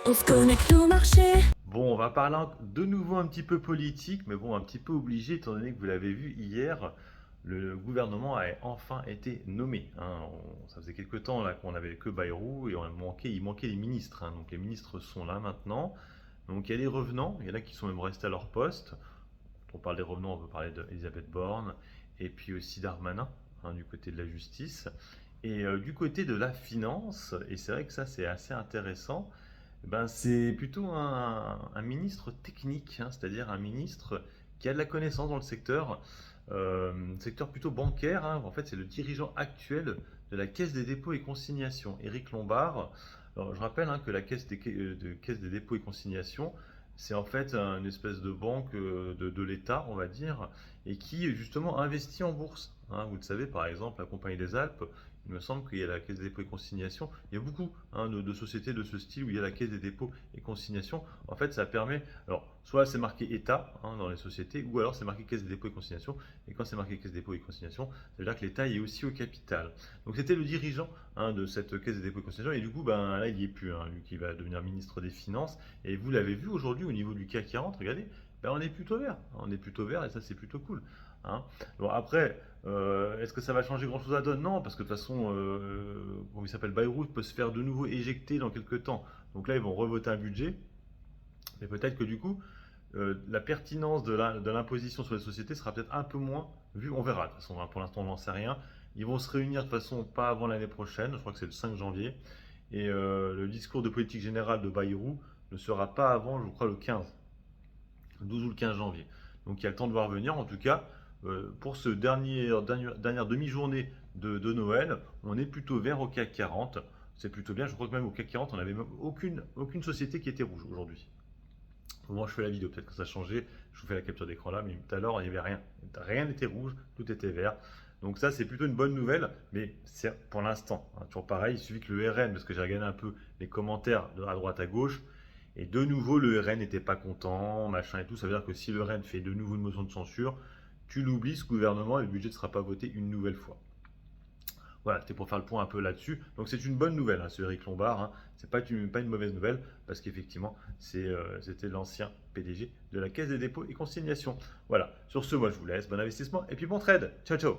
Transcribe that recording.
On se connecte au marché. Bon, on va parler de nouveau un petit peu politique, mais bon, un petit peu obligé, étant donné que vous l'avez vu hier, le gouvernement a enfin été nommé, hein. Ça faisait quelque temps là qu'on avait que Bayrou et il manquait les ministres, hein. Donc les ministres sont là maintenant. Donc il y a des revenants, il y en a qui sont même restés à leur poste. Quand on parle des revenants, on peut parler d'Elisabeth Borne et puis aussi d'Armanin, hein, du côté de la justice. Et du côté de la finance, et c'est vrai que ça c'est assez intéressant, ben, c'est plutôt un ministre technique, hein, c'est-à-dire un ministre qui a de la connaissance dans le secteur plutôt bancaire, hein. En fait, c'est le dirigeant actuel de la Caisse des dépôts et consignations, Éric Lombard. Alors, je rappelle, hein, que la Caisse des dépôts et consignations, c'est en fait une espèce de banque de l'État, on va dire, et qui justement investit en bourse, hein. Vous le savez, par exemple, la Compagnie des Alpes, il me semble qu'il y a la Caisse des dépôts et consignations. Il y a beaucoup, hein, de sociétés de ce style où il y a la Caisse des dépôts et consignations. En fait, ça permet, alors, soit c'est marqué État, hein, dans les sociétés, ou alors c'est marqué Caisse des dépôts et consignations. Et quand c'est marqué Caisse des dépôts et consignations, ça veut dire que l'État y est aussi au capital. Donc c'était le dirigeant, hein, de cette Caisse des dépôts et consignations. Et du coup, ben, là, il n'y est plus, hein, lui qui va devenir ministre des Finances. Et vous l'avez vu aujourd'hui au niveau du CAC 40, regardez, ben, on est plutôt vert. On est plutôt vert et ça, c'est plutôt cool, hein. Bon, après, est-ce que ça va changer grand-chose à la donne? Non, parce que de toute façon, comment il s'appelle, Bayrou peut se faire de nouveau éjecter dans quelques temps. Donc là, ils vont revoter un budget. Mais peut-être que du coup, la pertinence de l'imposition sur les sociétés sera peut-être un peu moins vue. On verra. De toute façon, hein, pour l'instant, on n'en sait rien. Ils vont se réunir de toute façon pas avant l'année prochaine. Je crois que c'est le 5 janvier. Et le discours de politique générale de Bayrou ne sera pas avant, je crois, le 15, le 12 ou le 15 janvier. Donc il y a le temps de voir venir. En tout cas, pour ce dernière demi-journée de Noël, on est plutôt vert au CAC 40. C'est plutôt bien. Je crois que même au CAC 40, on n'avait même aucune société qui était rouge aujourd'hui. Moi, je fais la vidéo, peut-être que ça a changé. Je vous fais la capture d'écran là, mais tout à l'heure, il n'y avait rien. Rien n'était rouge, tout était vert. Donc ça, c'est plutôt une bonne nouvelle, mais c'est pour l'instant, hein. Toujours pareil, il suffit que le RN, parce que j'ai regardé un peu les commentaires à droite à gauche, et de nouveau, le RN n'était pas content, machin et tout. Ça veut dire que si le RN fait de nouveau une motion de censure, tu l'oublies, ce gouvernement, et le budget ne sera pas voté une nouvelle fois. Voilà, c'était pour faire le point un peu là-dessus. Donc c'est une bonne nouvelle, hein, ce Eric Lombard, hein. C'est pas une mauvaise nouvelle, parce qu'effectivement, c'était l'ancien PDG de la Caisse des dépôts et consignations. Voilà, sur ce, moi je vous laisse, bon investissement, et puis bon trade. Ciao, ciao.